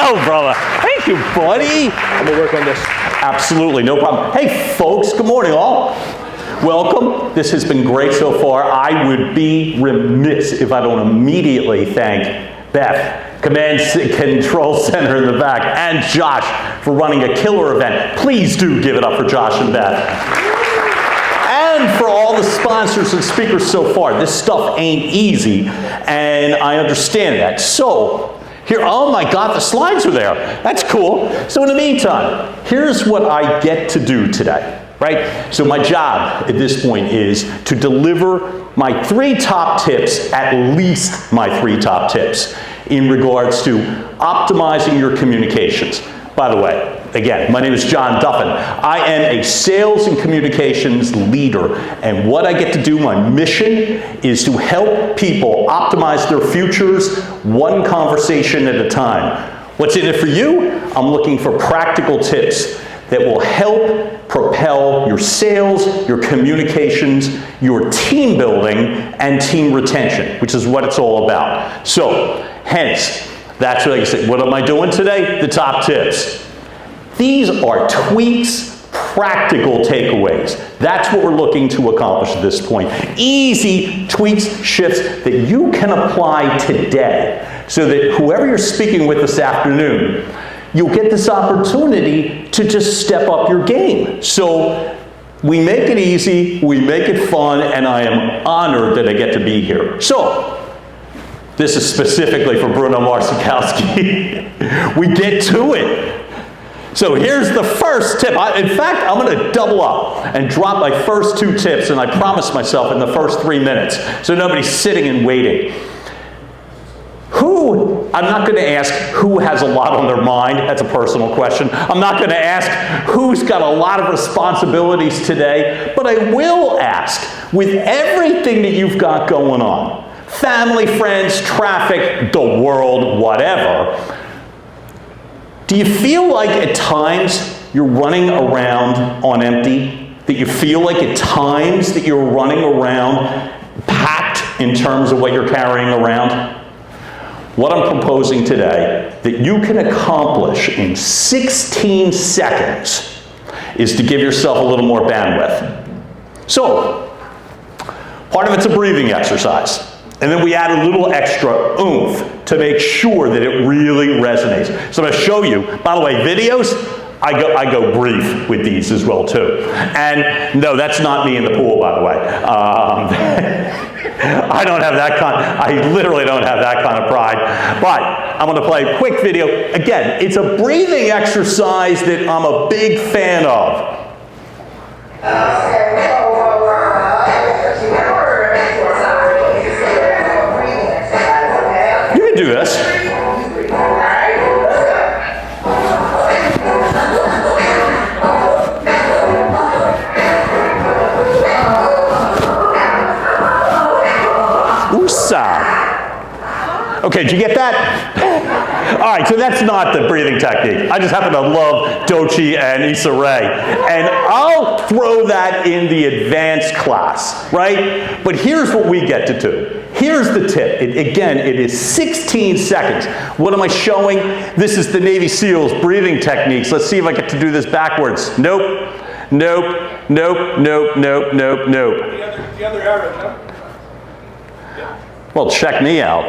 go, brother. Thank you, buddy. I'm gonna work on this. Absolutely, no problem. Hey, folks, good morning, all. Welcome. This has been great so far. I would be remiss if I don't immediately thank Beth, Command Control Center in the back, and Josh for running a killer event. Please do give it up for Josh and Beth. And for all the sponsors and speakers so far. This stuff ain't easy, and I understand that. So, here, oh my God, the slides are there. That's cool. So in the meantime, here's what I get to do today, right? So my job at this point is to deliver my 3 top tips, at least my 3 top tips, in regards to optimizing your communications. By the way, again, my name is John Duffin. I am a sales and communications leader, and what I get to do, my mission, is to help people optimize their futures one conversation at a time. What's in it for you? I'm looking for practical tips that will help propel your sales, your communications, your team building, and team retention, which is what it's all about. So, hence, that's what I said. What am I doing today? The top tips. These are tweaks, practical takeaways. That's what we're looking to accomplish at this point. Easy tweaks, shifts that you can apply today so that whoever you're speaking with this afternoon, you'll get this opportunity to just step up your game. So we make it easy, we make it fun, and I am honored that I get to be here. So, this is specifically for Bruno Marsikowski. We get to it. So here's the first tip. In fact, I'm going to double up and drop my first 2 tips, and I promised myself in the first 3 minutes, so nobody's sitting and waiting. I'm not going to ask who has a lot on their mind. That's a personal question. I'm not going to ask who's got a lot of responsibilities today, but I will ask, with everything that you've got going on, family, friends, traffic, the world, whatever, do you feel like at times you're running around on empty? That you feel like at times that you're running around packed in terms of what you're carrying around? What I'm proposing today that you can accomplish in 16 seconds is to give yourself a little more bandwidth. So, part of it's a breathing exercise. And then we add a little extra oomph to make sure that it really resonates. So I'm going to show you, by the way, videos, I go brief with these as well too. And no, that's not me in the pool, by the way. I don't have that I literally don't have that kind of pride. But I'm going to play a quick video. Again, it's a breathing exercise that I'm a big fan of. Do this. Oosa. Okay, did you get that? All right, so that's not the breathing technique. I just happen to love Dochi and Issa Rae. And I'll throw that in the advanced class, right? But here's what we get to do. Here's the tip. Again, it is 16 seconds. What am I showing? This is the Navy SEALs breathing techniques. Let's see if I get to do this backwards. Nope. Nope. Nope. Nope. Nope. Nope. Nope. The other arrow, no? Well, check me out.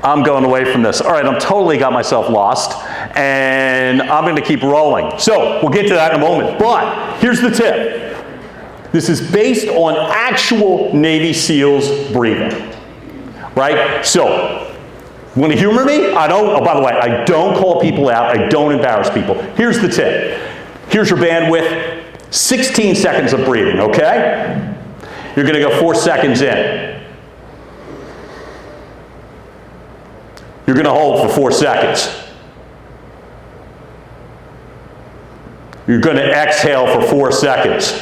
I'm going away from this. All right, I'm totally got myself lost, and I'm going to keep rolling. So we'll get to that in a moment. But here's the tip. This is based on actual Navy SEALs breathing, right? So, want to humor me? Oh, by the way, I don't call people out. I don't embarrass people. Here's the tip. Here's your bandwidth. 16 seconds of breathing, okay? You're going to go 4 seconds in. You're going to hold for 4 seconds. You're going to exhale for 4 seconds.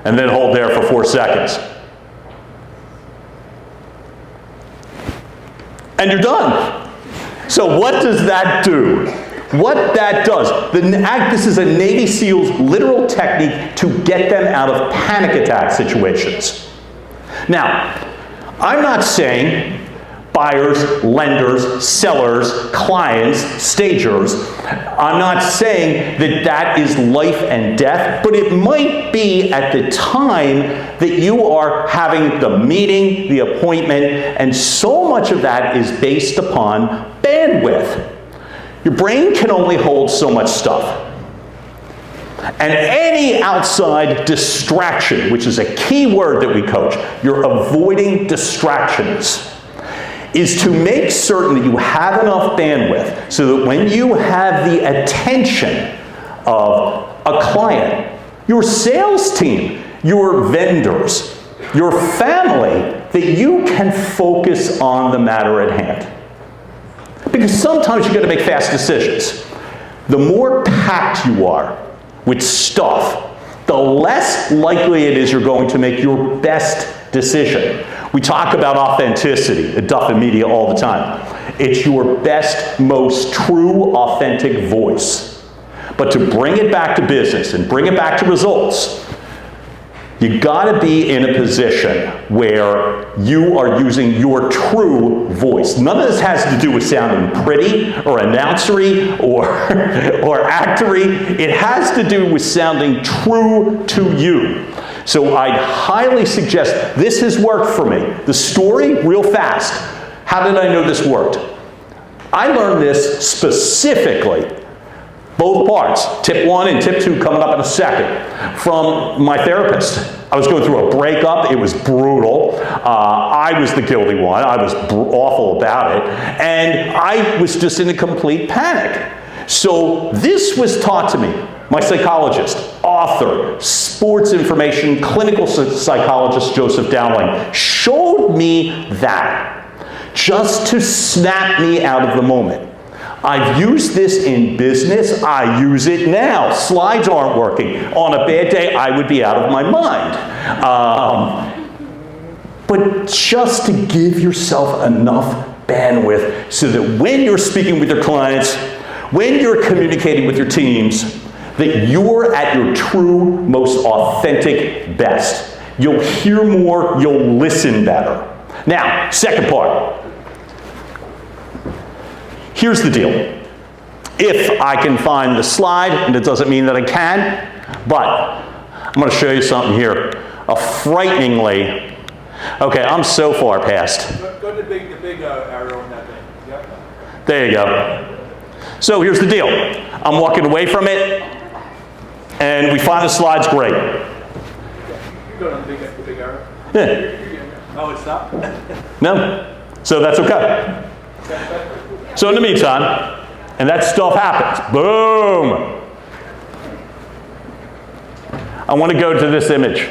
And then hold there for 4 seconds. And you're done. So what does that do? What that does, this is a Navy SEAL's literal technique to get them out of panic attack situations. Now, I'm not saying buyers, lenders, sellers, clients, stagers. I'm not saying that that is life and death, but it might be at the time that you are having the meeting, the appointment, and so much of that is based upon bandwidth. Your brain can only hold so much stuff. And any outside distraction, which is a key word that we coach, you're avoiding distractions, is to make certain that you have enough bandwidth so that when you have the attention of a client, your sales team, your vendors, your family, that you can focus on the matter at hand. Because sometimes you've got to make fast decisions. The more packed you are with stuff, the less likely it is you're going to make your best decision. We talk about authenticity at Duffin Media all the time. It's your best, most true, authentic voice. But to bring it back to business and bring it back to results, you gotta be in a position where you are using your true voice. None of this has to do with sounding pretty or announcery or actory. It has to do with sounding true to you. So I'd highly suggest, this has worked for me. The story, real fast. How did I know this worked? I learned this specifically, both parts, tip 1 and tip 2 coming up in a second, from my therapist. I was going through a breakup. It was brutal. I was the guilty one. I was awful about it. And I was just in a complete panic. So this was taught to me. My psychologist, author, sports information, clinical psychologist Joseph Dowling showed me that just to snap me out of the moment. I've used this in business. I use it now. Slides aren't working. On a bad day, I would be out of my mind. But just to give yourself enough bandwidth so that when you're speaking with your clients, when you're communicating with your teams, that you're at your true, most authentic best. You'll hear more, you'll listen better. Now, second part. Here's the deal. If I can find the slide, and it doesn't mean that I can, but I'm going to show you something here. A frighteningly, okay, I'm so far past. Go to the big arrow on that thing. Yep. There you go. So here's the deal. I'm walking away from it, and we find the slides great. You go to the big arrow. Yeah. Oh, it stopped? No? So that's okay. So in the meantime, and that stuff happens. Boom! I want to go to this image.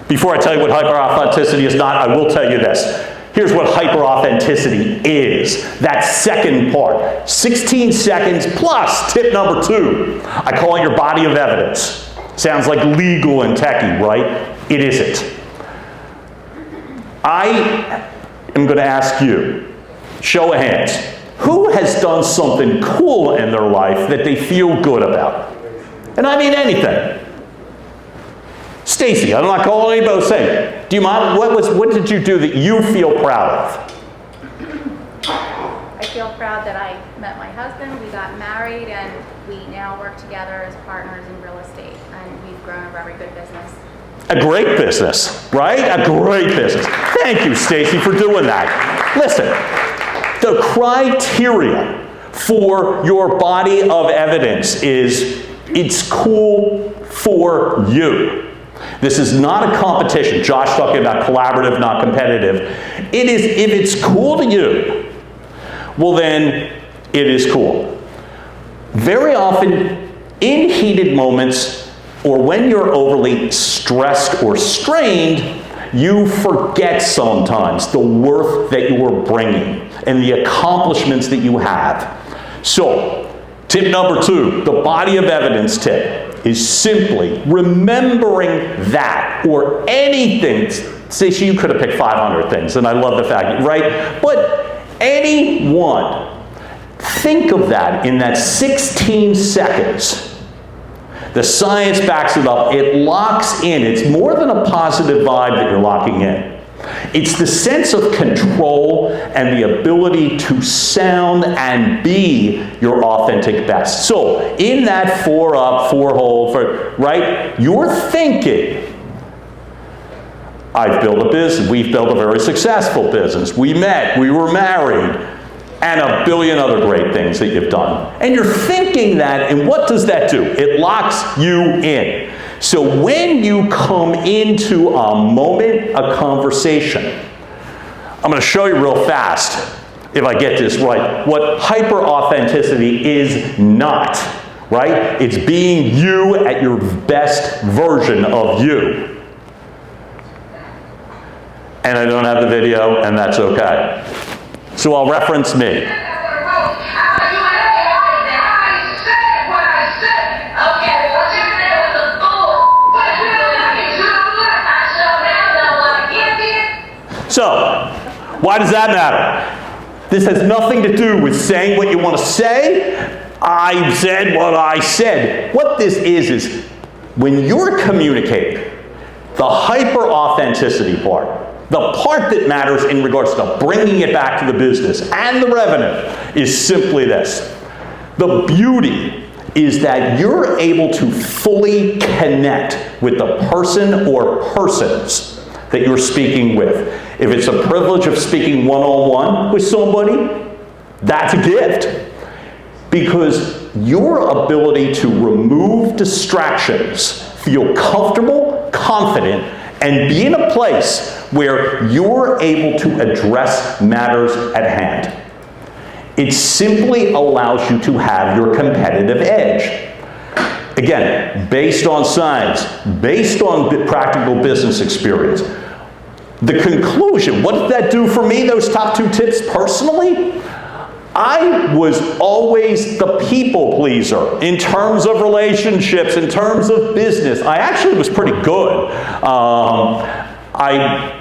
Before I tell you what hyper-authenticity is not, I will tell you this. Here's what hyper-authenticity is. That second part. 16 seconds plus tip number 2. I call it your body of evidence. Sounds like legal and techie, right? It isn't. I am going to ask you, show of hands, who has done something cool in their life that they feel good about? And I mean anything. Stacy, I'm not calling anybody saying, do you mind, what did you do that you feel proud of? I feel proud that I met my husband, we got married, and we now work together as partners in real estate, and we've grown a very good business. A great business, right? A great business. Thank you, Stacy, for doing that. Listen, the criteria for your body of evidence is it's cool for you. This is not a competition. Josh talking about collaborative, not competitive. It is, if it's cool to you, well then, it is cool. Very often, in heated moments, or when you're overly stressed or strained, you forget sometimes the worth that you are bringing and the accomplishments that you have. So, tip number 2, the body of evidence tip, is simply remembering that, or anything. Stacey, you could have picked 500 things, and I love the fact, right? But any one, think of that in that 16 seconds. The science backs it up. It locks in. It's more than a positive vibe that you're locking in. It's the sense of control and the ability to sound and be your authentic best. So, in that 4 up, 4 hold, right, you're thinking, I've built a business, we've built a very successful business, we met, we were married, and a billion other great things that you've done. And you're thinking that, and what does that do? It locks you in. So when you come into a moment, a conversation, I'm going to show you real fast, if I get this right, what hyper-authenticity is not, right? It's being you at your best version of you. And I don't have the video, and that's okay. So I'll reference me. So, why does that matter? This has nothing to do with saying what you want to say. I said what I said. What this is when you're communicating, the hyper-authenticity part, the part that matters in regards to bringing it back to the business and the revenue is simply this. The beauty is that you're able to fully connect with the person or persons that you're speaking with. If it's a privilege of speaking one-on-one with somebody, that's a gift. Because your ability to remove distractions, feel comfortable, confident, and be in a place where you're able to address matters at hand. It simply allows you to have your competitive edge. Again, based on science, based on practical business experience. The conclusion, what did that do for me, those top 2 tips personally? I was always the people pleaser in terms of relationships, in terms of business. I actually was pretty good. I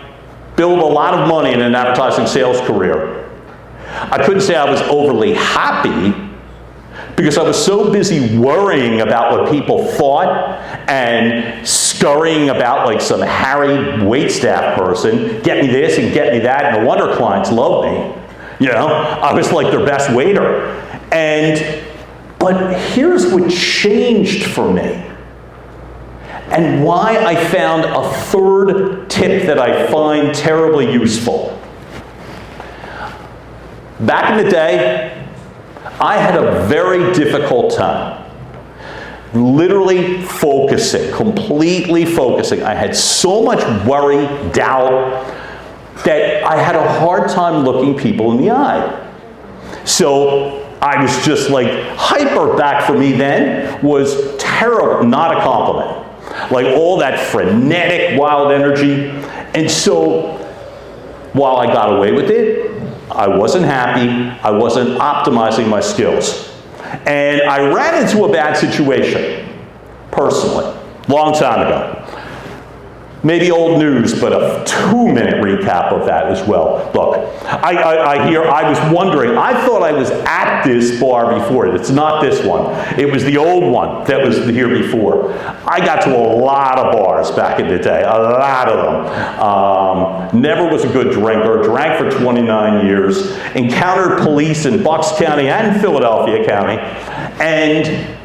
built a lot of money in an advertising sales career. I couldn't say I was overly happy because I was so busy worrying about what people thought and scurrying about like some harried waitstaff person, get me this and get me that, and no wonder clients love me. You know, I was like their best waiter. But here's what changed for me, and why I found a 3rd tip that I find terribly useful. Back in the day, I had a very difficult time literally focusing, completely focusing. I had so much worry, doubt, that I had a hard time looking people in the eye. So I was just like, hyper back for me then was terrible, not a compliment. Like all that frenetic, wild energy. And so while I got away with it, I wasn't happy, I wasn't optimizing my skills. And I ran into a bad situation, personally, long time ago. Maybe old news, but a 2-minute recap of that as well. Look, I was wondering, I thought I was at this bar before. It's not this one. It was the old one that was here before. I got to a lot of bars back in the day, a lot of them. Never was a good drinker, drank for 29 years, encountered police in Bucks County and Philadelphia County, and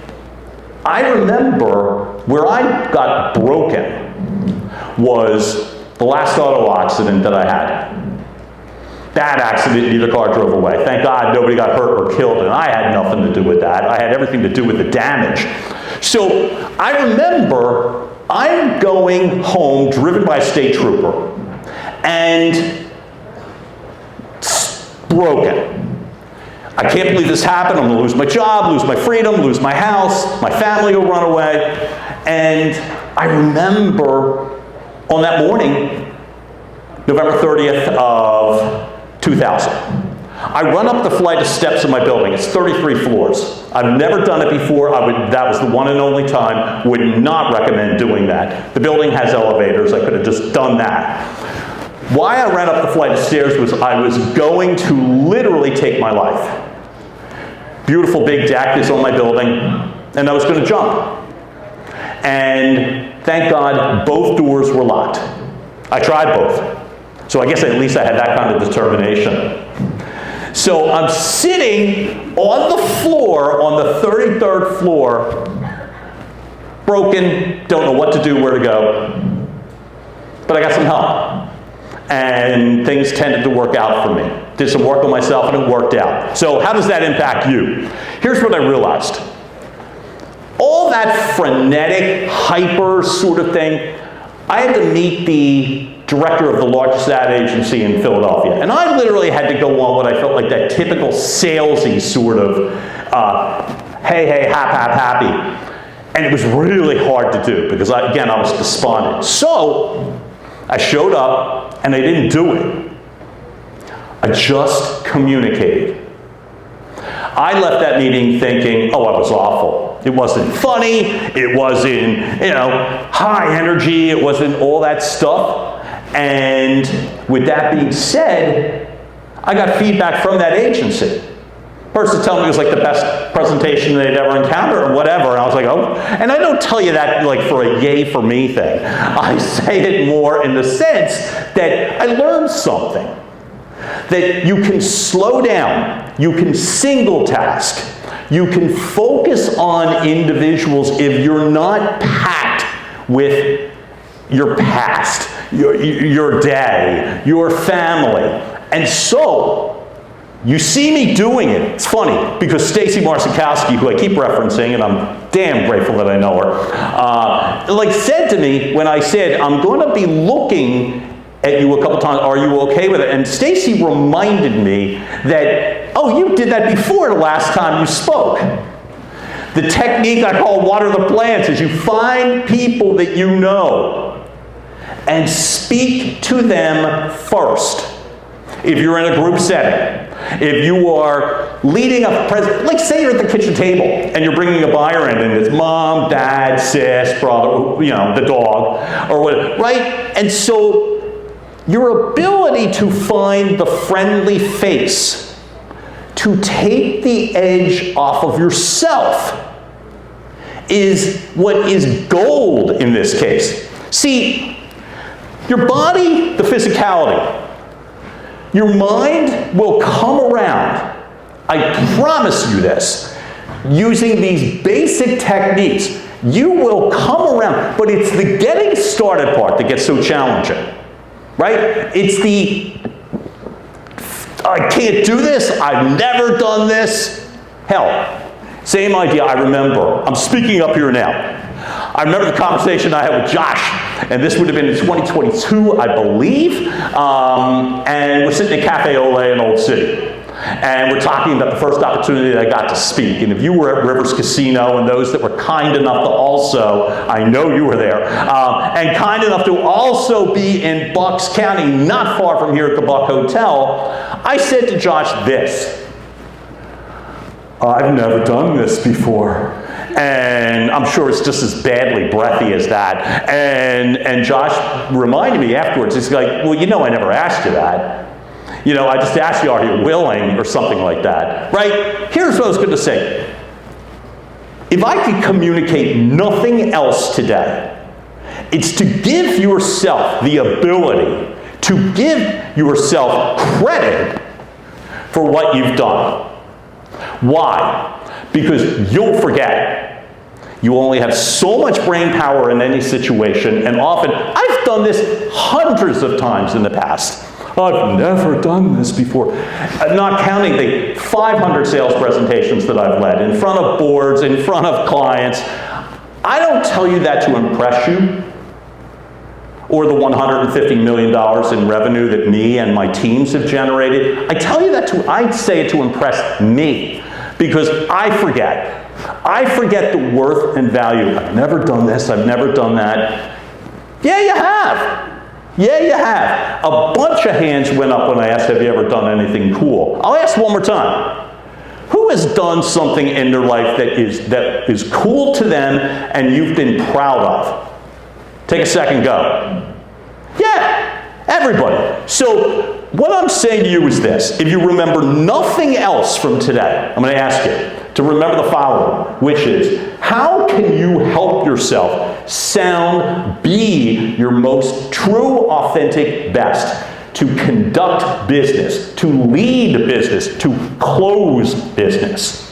I remember where I got broken was the last auto accident that I had. Bad accident, neither car drove away. Thank God nobody got hurt or killed, and I had nothing to do with that. I had everything to do with the damage. So I remember I'm going home, driven by a state trooper, and broken. I can't believe this happened. I'm going to lose my job, lose my freedom, lose my house, my family will run away. And I remember on that morning, November 30th of 2000, I run up the flight of steps of my building. It's 33 floors. I've never done it before. That was the one and only time. Would not recommend doing that. The building has elevators. I could have just done that. Why I ran up the flight of stairs was I was going to literally take my life. Beautiful big deck is on my building, and I was going to jump. And thank God, both doors were locked. I tried both. So I guess at least I had that kind of determination. So I'm sitting on the floor, on the 33rd floor, broken, don't know what to do, where to go. But I got some help. And things tended to work out for me. Did some work on myself and it worked out. So how does that impact you? Here's what I realized. All that frenetic, hyper sort of thing, I had to meet the director of the largest ad agency in Philadelphia. And I literally had to go on what I felt like that typical salesy sort of, hey, hey, happy. And it was really hard to do because, I was despondent. So I showed up and I didn't do it. I just communicated. I left that meeting thinking, oh, I was awful. It wasn't funny. It wasn't, high energy. It wasn't all that stuff. And with that being said, I got feedback from that agency. Person telling me it was like the best presentation they'd ever encountered or whatever. And I was like, oh. And I don't tell you that like for a yay for me thing. I say it more in the sense that I learned something. That you can slow down, you can single task, you can focus on individuals if you're not packed with your past, your day, your family. And so, you see me doing it. It's funny, because Stacy Marsikowski, who I keep referencing, and I'm damn grateful that I know her, said to me when I said, I'm going to be looking at you a couple times, are you okay with it? And Stacy reminded me that, oh, you did that before the last time you spoke. The technique I call water the plants is you find people that you know and speak to them first. If you're in a group setting, if you are leading a present, like say you're at the kitchen table and you're bringing a buyer in and it's mom, dad, sis, brother, the dog, or whatever, right? And so your ability to find the friendly face, to take the edge off of yourself, is what is gold in this case. See, your body, the physicality, your mind will come around, I promise you this, using these basic techniques. You will come around, but it's the getting started part that gets so challenging, right? It's the, I can't do this, I've never done this. Hell, same idea, I remember. I'm speaking up here now. I remember the conversation I had with Josh, and this would have been in 2022, I believe, and we're sitting at Cafe Ole in Old City, and we're talking about the first opportunity that I got to speak, and if you were at Rivers Casino, and those that were kind enough to also, I know you were there, and kind enough to also be in Bucks County, not far from here at the Buck Hotel, I said to Josh this, I've never done this before. And I'm sure it's just as badly breathy as that. And Josh reminded me afterwards, he's like, well, I never asked you that. I just asked you, are you willing, or something like that, right? Here's what I was going to say. If I could communicate nothing else today, it's to give yourself the ability to give yourself credit for what you've done. Why? Because you'll forget. You only have so much brain power in any situation, and often, I've done this hundreds of times in the past. I've never done this before. Not counting the 500 sales presentations that I've led, in front of boards, in front of clients. I don't tell you that to impress you, or the $150 million in revenue that me and my teams have generated. I tell you that I'd say it to impress me, because I forget. I forget the worth and value. I've never done this, I've never done that. Yeah, you have. Yeah, you have. A bunch of hands went up when I asked, have you ever done anything cool? I'll ask one more time. Who has done something in their life that is cool to them and you've been proud of? Take a second, go. Yeah, everybody. So what I'm saying to you is this. If you remember nothing else from today, I'm going to ask you to remember the following, which is, how can you help yourself be your most true, authentic best? to conduct business, to lead business, to close business.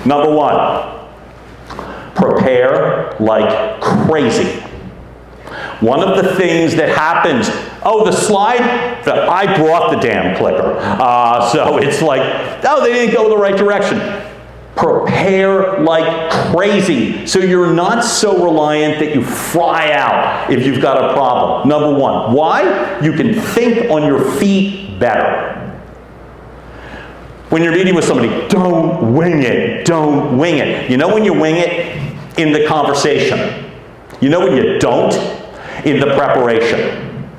Number one, prepare like crazy. One of the things that happens, oh, the slide, I brought the damn clicker. So it's like, oh, they didn't go the right direction. Prepare like crazy so you're not so reliant that you fry out if you've got a problem. Number one. Why? You can think on your feet better. When you're meeting with somebody, don't wing it. Don't wing it. You know when you wing it? In the conversation. You know when you don't? In the preparation.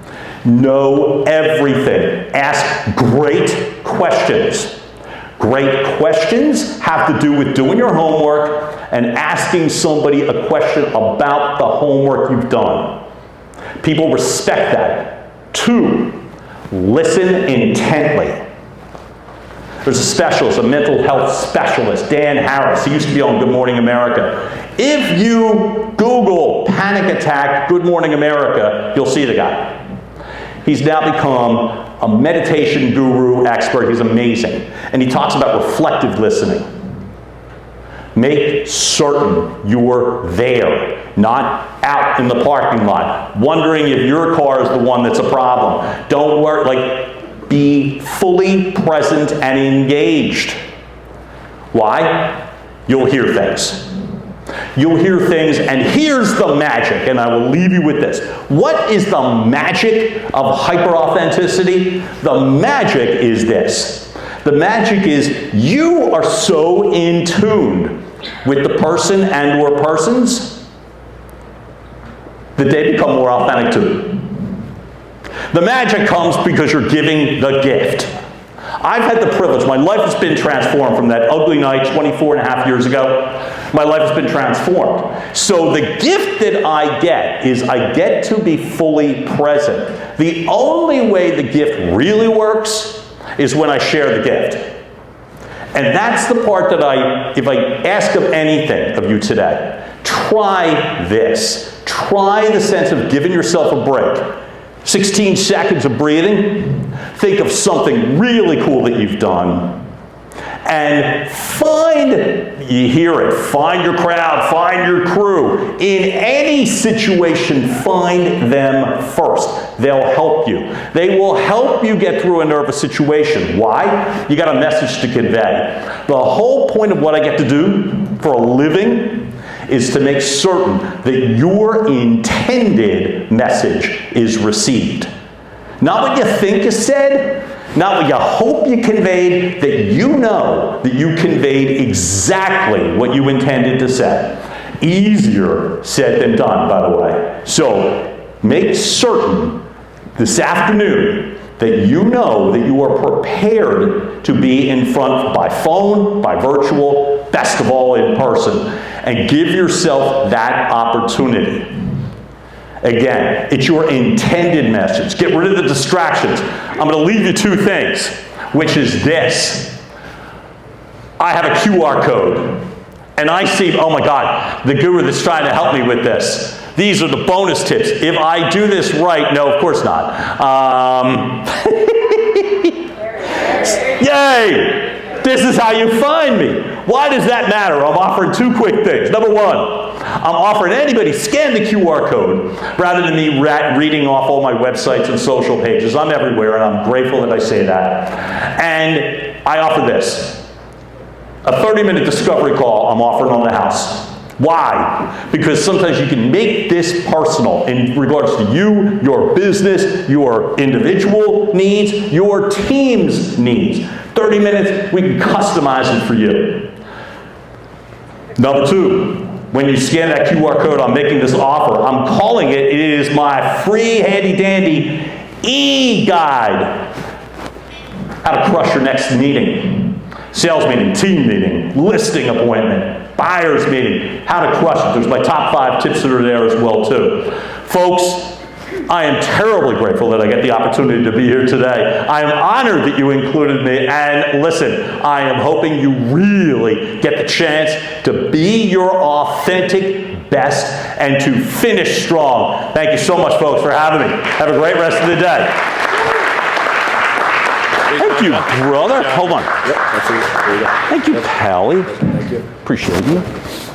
Know everything. Ask great questions. Great questions have to do with doing your homework and asking somebody a question about the homework you've done. People respect that. 2, listen intently. There's a specialist, a mental health specialist, Dan Harris. He used to be on Good Morning America. If you Google panic attack Good Morning America, you'll see the guy. He's now become a meditation guru expert. He's amazing. And he talks about reflective listening. Make certain you're there, not out in the parking lot, wondering if your car is the one that's a problem. Don't worry, be fully present and engaged. Why? You'll hear things. You'll hear things, and here's the magic, and I will leave you with this. What is the magic of hyper-authenticity? The magic is this. The magic is you are so in tune with the person and or persons that they become more authentic too. The magic comes because you're giving the gift. I've had the privilege, my life has been transformed from that ugly night 24 and a half years ago. My life has been transformed. So the gift that I get is I get to be fully present. The only way the gift really works is when I share the gift. And that's the part that if I ask of anything of you today, try this. Try the sense of giving yourself a break. 16 seconds of breathing. Think of something really cool that you've done. And you hear it, find your crowd, find your crew. In any situation, find them first. They'll help you. They will help you get through a nervous situation. Why? You got a message to convey. The whole point of what I get to do for a living is to make certain that your intended message is received. Not what you think is said, not what you hope you conveyed, that you know that you conveyed exactly what you intended to say. Easier said than done, by the way. So make certain this afternoon that you know that you are prepared to be in front by phone, by virtual, best of all in person, and give yourself that opportunity. Again, it's your intended message. Get rid of the distractions. I'm going to leave you 2 things, which is this. I have a QR code, and I see, oh my God, the guru that's trying to help me with this. These are the bonus tips. If I do this right, no, of course not. Yay! This is how you find me. Why does that matter? I'm offering 2 quick things. Number 1, I'm offering anybody, scan the QR code rather than me reading off all my websites and social pages. I'm everywhere, and I'm grateful that I say that. And I offer this. A 30-minute discovery call I'm offering on the house. Why? Because sometimes you can make this personal in regards to you, your business, your individual needs, your team's needs. 30 minutes, we can customize it for you. Number 2, when you scan that QR code, I'm making this offer. I'm calling it is my free handy-dandy e-guide. How to crush your next meeting. Sales meeting, team meeting, listing appointment, buyer's meeting, how to crush it. There's my top 5 tips that are there as well too. Folks, I am terribly grateful that I get the opportunity to be here today. I am honored that you included me, and listen, I am hoping you really get the chance to be your authentic best and to finish strong. Thank you so much, folks, for having me. Have a great rest of the day. you, brother. Hold on. Yep, that's it. There you go. Thank you, Pally. Thank you. Appreciate you.